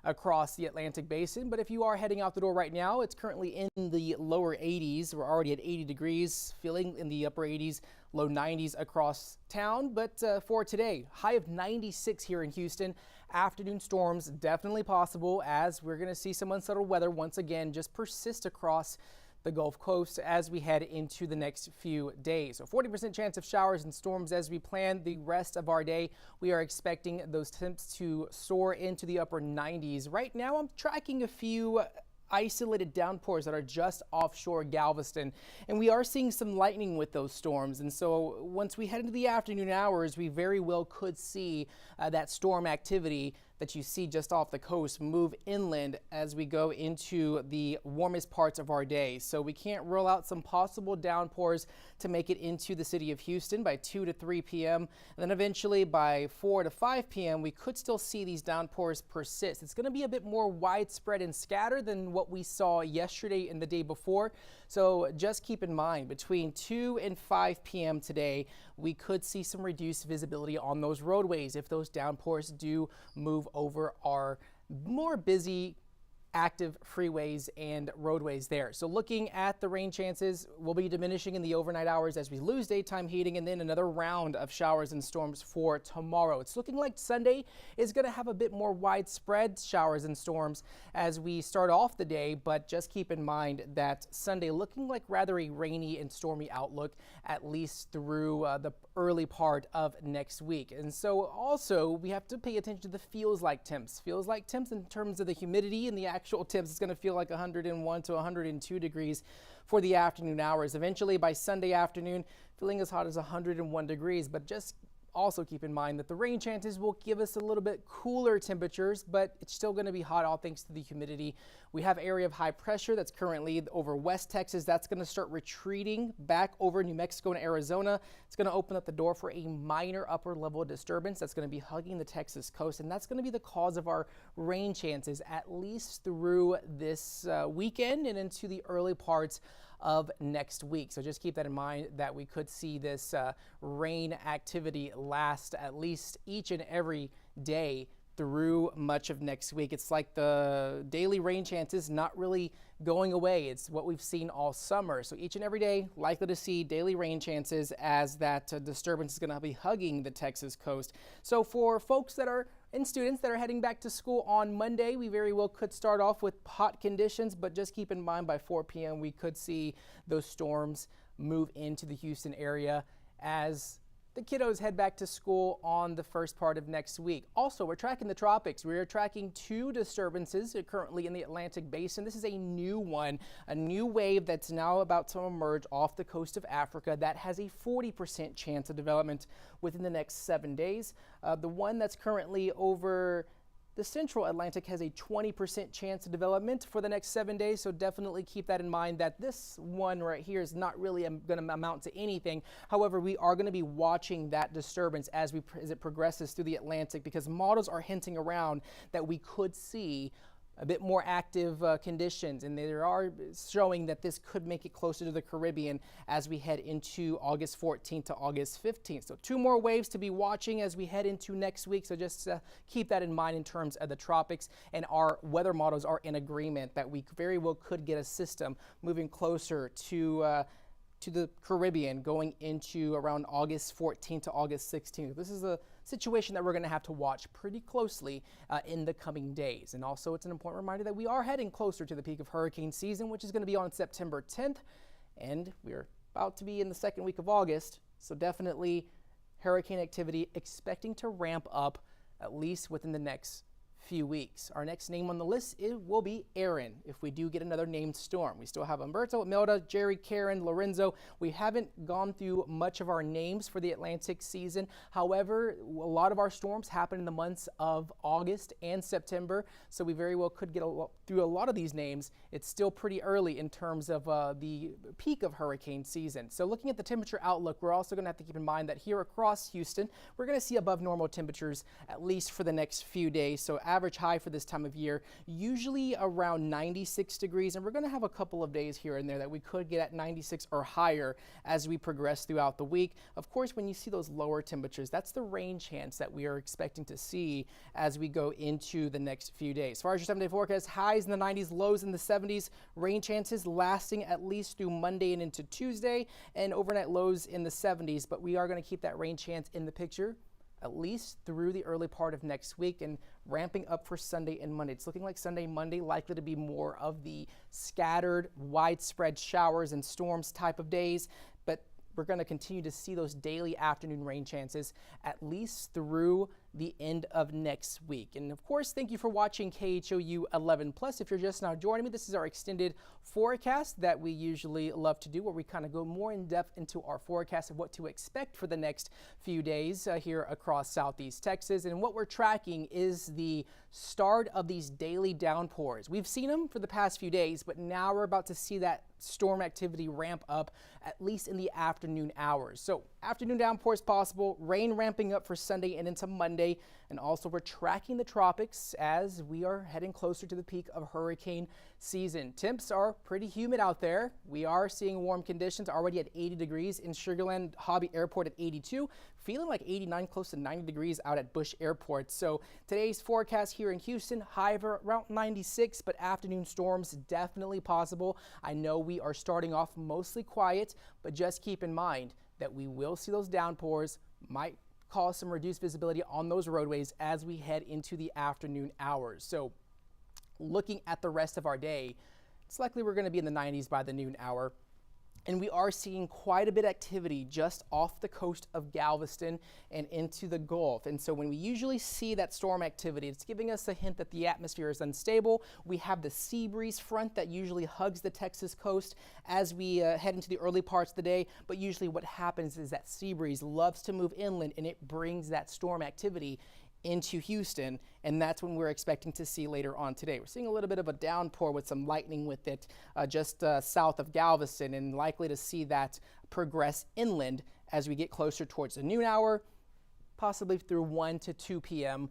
across the Atlantic basin. But if you are heading out the door right now, it's currently in the lower 80s. We're already at 80 degrees, feeling in the upper 80s, low 90s across town. But for today, high of 96 here in Houston. Afternoon storms definitely possible, as we're going to see some unsettled weather once again just persist across the Gulf Coast as we head into the next few days. So 40% chance of showers and storms as we plan the rest of our day. We are expecting those temps to soar into the upper 90s. Right now, I'm tracking a few isolated downpours that are just offshore Galveston, and we are seeing some lightning with those storms. And so once we head into the afternoon hours, we very well could see that storm activity that you see just off the coast move inland as we go into the warmest parts of our day. So we can't rule out some possible downpours to make it into the city of Houston by 2 to 3 p.m. And then eventually by 4 to 5 p.m. we could still see these downpours persist. It's going to be a bit more widespread and scattered than what we saw yesterday and the day before. So just keep in mind, between 2 and 5 p.m. today, we could see some reduced visibility on those roadways if those downpours do move over our more busy active freeways and roadways there. So looking at the rain chances will be diminishing in the overnight hours as we lose daytime heating, and then another round of showers and storms for tomorrow. It's looking like Sunday is going to have a bit more widespread showers and storms as we start off the day, but just keep in mind that Sunday looking like rather a rainy and stormy outlook, at least through the early part of next week. And so also we have to pay attention to the feels like temps. Feels like temps in terms of the humidity and the actual temps. It's going to feel like 101 to 102 degrees for the afternoon hours. Eventually by Sunday afternoon, feeling as hot as 101 degrees, but just also keep in mind that the rain chances will give us a little bit cooler temperatures, but it's still going to be hot, all thanks to the humidity. We have area of high pressure that's currently over West Texas. That's going to start retreating back over New Mexico and Arizona. It's going to open up the door for a minor upper level disturbance that's going to be hugging the Texas coast, and that's going to be the cause of our rain chances at least through this weekend and into the early parts of next week. So just keep that in mind, that we could see this rain activity last at least each and every day through much of next week. It's like the daily rain chances not really going away. It's what we've seen all summer. So each and every day likely to see daily rain chances as that disturbance is going to be hugging the Texas coast. So for folks that are and students that are heading back to school on Monday, we very well could start off with hot conditions, but just keep in mind by 4 p.m. we could see those storms move into the Houston area as the kiddos head back to school on the first part of next week. Also, we're tracking the tropics. We are tracking 2 disturbances currently in the Atlantic basin. This is a new one, a new wave that's now about to emerge off the coast of Africa that has a 40% chance of development within the next 7 days. The one that's currently over the central Atlantic has a 20% chance of development for the next 7 days, so definitely keep that in mind, that this one right here is not really going to amount to anything. However, we are going to be watching that disturbance as it progresses through the Atlantic, because models are hinting around that we could see a bit more active conditions, and they are showing that this could make it closer to the Caribbean as we head into August 14th to August 15th. So 2 more waves to be watching as we head into next week. So just keep that in mind in terms of the tropics, and our weather models are in agreement that we very well could get a system moving closer to the Caribbean going into around August 14th to August 16th. This is a situation that we're going to have to watch pretty closely in the coming days. And also, it's an important reminder that we are heading closer to the peak of hurricane season, which is going to be on September 10th, and we're about to be in the second week of August. So definitely hurricane activity expecting to ramp up at least within the next few weeks. Our next name on the list will be Aaron if we do get another named storm. We still have Umberto, Imelda, Jerry, Karen, Lorenzo. We haven't gone through much of our names for the Atlantic season. However, a lot of our storms happen in the months of August and September, so we very well could get through a lot of these names, it's still pretty early in terms of the peak of hurricane season. So looking at the temperature outlook, we're also going to have to keep in mind that here across Houston, we're going to see above normal temperatures at least for the next few days. So average high for this time of year, usually around 96 degrees. And we're going to have a couple of days here and there that we could get at 96 or higher as we progress throughout the week. Of course, when you see those lower temperatures, that's the rain chance that we are expecting to see as we go into the next few days. As far as your 7-day forecast, highs in the 90s, lows in the 70s, rain chances lasting at least through Monday and into Tuesday, and overnight lows in the 70s. But we are going to keep that rain chance in the picture at least through the early part of next week and ramping up for Sunday and Monday. It's looking like Sunday, Monday likely to be more of the scattered, widespread showers and storms type of days, but we're going to continue to see those daily afternoon rain chances at least through the end of next week. And of course, thank you for watching KHOU 11 Plus. If you're just now joining me, this is our extended forecast that we usually love to do, where we kind of go more in depth into our forecast of what to expect for the next few days here across Southeast Texas. And what we're tracking is the start of these daily downpours. We've seen them for the past few days, but now we're about to see that storm activity ramp up at least in the afternoon hours. So afternoon downpours possible, rain ramping up for Sunday and into Monday. And also we're tracking the tropics as we are heading closer to the peak of hurricane season. Temps are pretty humid out there. We are seeing warm conditions already at 80 degrees in Sugar Land Hobby Airport at 82, feeling like 89, close to 90 degrees out at Bush Airport. So today's forecast here in Houston, high of around 96, but afternoon storms definitely possible. I know we are starting off mostly quiet, but just keep in mind that we will see those downpours, might cause some reduced visibility on those roadways as we head into the afternoon hours. So looking at the rest of our day, it's likely we're going to be in the 90s by the noon hour. And we are seeing quite a bit of activity just off the coast of Galveston and into the Gulf. And so when we usually see that storm activity, it's giving us a hint that the atmosphere is unstable. We have the sea breeze front that usually hugs the Texas coast as we head into the early parts of the day. But usually what happens is that sea breeze loves to move inland and it brings that storm activity into Houston, and that's when we're expecting to see later on today. We're seeing a little bit of a downpour with some lightning with it just south of Galveston, and likely to see that progress inland as we get closer towards the noon hour, possibly through 1 to 2 p.m.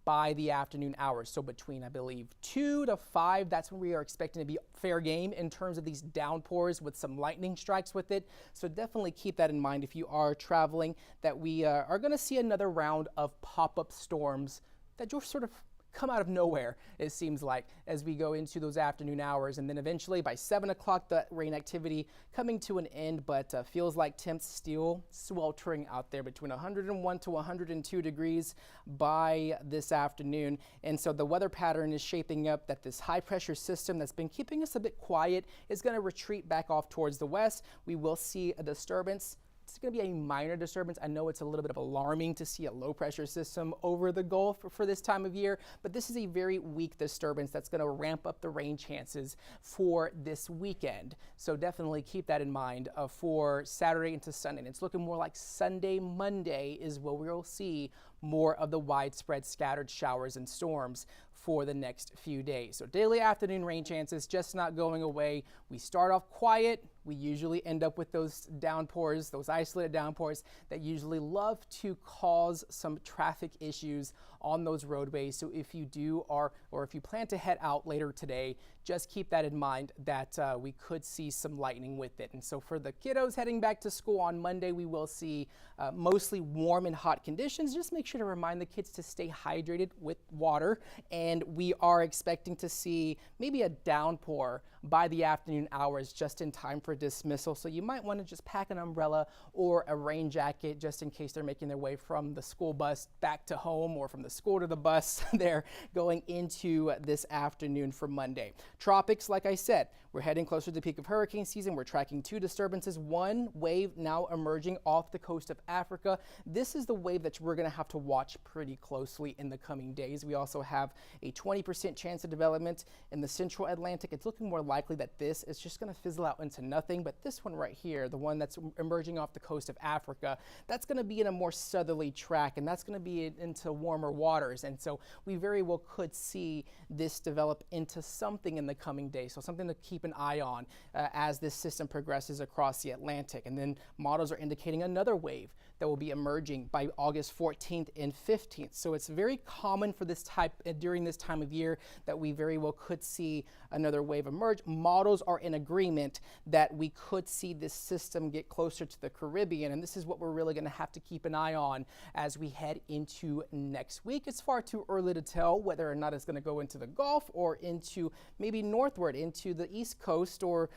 by the afternoon hours. So between, I believe, 2 to 5, that's when we are expecting to be fair game in terms of these downpours with some lightning strikes with it. So definitely keep that in mind if you are traveling, that we are going to see another round of pop-up storms that just sort of come out of nowhere, it seems like, as we go into those afternoon hours. And then eventually by 7 o'clock, the rain activity coming to an end, but feels like temps still sweltering out there between 101 to 102 degrees by this afternoon. And so the weather pattern is shaping up that this high pressure system that's been keeping us a bit quiet is going to retreat back off towards the west. We will see a disturbance. It's going to be a minor disturbance. I know it's a little bit of alarming to see a low pressure system over the Gulf for this time of year, but this is a very weak disturbance that's going to ramp up the rain chances for this weekend. So definitely keep that in mind for Saturday into Sunday. And it's looking more like Sunday, Monday is where we'll see more of the widespread scattered showers and storms for the next few days. So daily afternoon rain chances just not going away. We start off quiet. We usually end up with those downpours, those isolated downpours that usually love to cause some traffic issues on those roadways. So if you do or if you plan to head out later today, just keep that in mind that we could see some lightning with it. And so for the kiddos heading back to school on Monday, we will see mostly warm and hot conditions. Just make sure to remind the kids to stay hydrated with water. And we are expecting to see maybe a downpour by the afternoon hours just in time for dismissal. So you might want to just pack an umbrella or a rain jacket just in case they're making their way from the school bus back to home or from the school to the bus they're going into this afternoon for Monday. Tropics, like I said, we're heading closer to the peak of hurricane season. We're tracking 2 disturbances, 1 wave now emerging off the coast of Africa. This is the wave that we're going to have to watch pretty closely in the coming days. We also have a 20% chance of development in the central Atlantic. It's looking more likely that this is just going to fizzle out into nothing. But this one right here, the one that's emerging off the coast of Africa, that's going to be in a more southerly track, and that's going to be into warmer waters. And so we very well could see this develop into something in the coming days. So something to keep an eye on as this system progresses across the Atlantic. And then models are indicating another wave that will be emerging by August 14th and 15th. So it's very common for this type during this time of year that we very well could see another wave emerge. Models are in agreement that we could see this system get closer to the Caribbean, and this is what we're really going to have to keep an eye on as we head into next week. It's far too early to tell whether or not it's going to go into the Gulf or into maybe northward into the East Coast or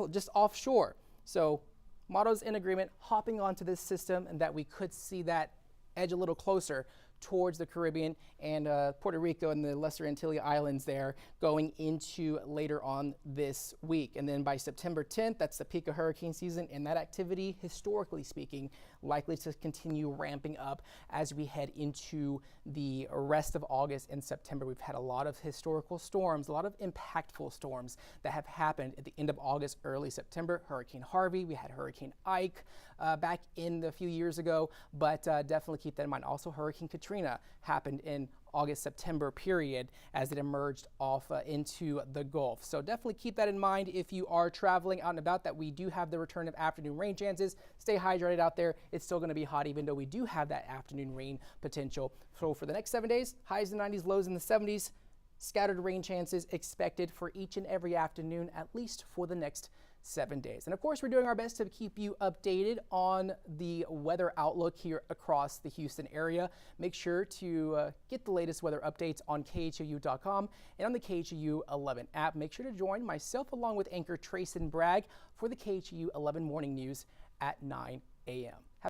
just offshore. So models in agreement, hopping onto this system, and that we could see that edge a little closer towards the Caribbean and Puerto Rico and the Lesser Antilles Islands there going into later on this week. And then by September 10th, that's the peak of hurricane season, and that activity, historically speaking, likely to continue ramping up as we head into the rest of August and September. We've had a lot of historical storms, a lot of impactful storms that have happened at the end of August, early September. Hurricane Harvey, we had Hurricane Ike back in a few years ago, but definitely keep that in mind. Also, Hurricane Katrina happened in August-September period as it emerged off into the Gulf. So definitely keep that in mind if you are traveling out and about, that we do have the return of afternoon rain chances. Stay hydrated out there. It's still going to be hot even though we do have that afternoon rain potential. So for the next 7 days, highs in the 90s, lows in the 70s, scattered rain chances expected for each and every afternoon, at least for the next 7 days. And of course, we're doing our best to keep you updated on the weather outlook here across the Houston area. Make sure to get the latest weather updates on KHOU.com and on the KHOU 11 app. Make sure to join myself along with anchor Trayson Bragg for the KHOU 11 morning news at 9 a.m.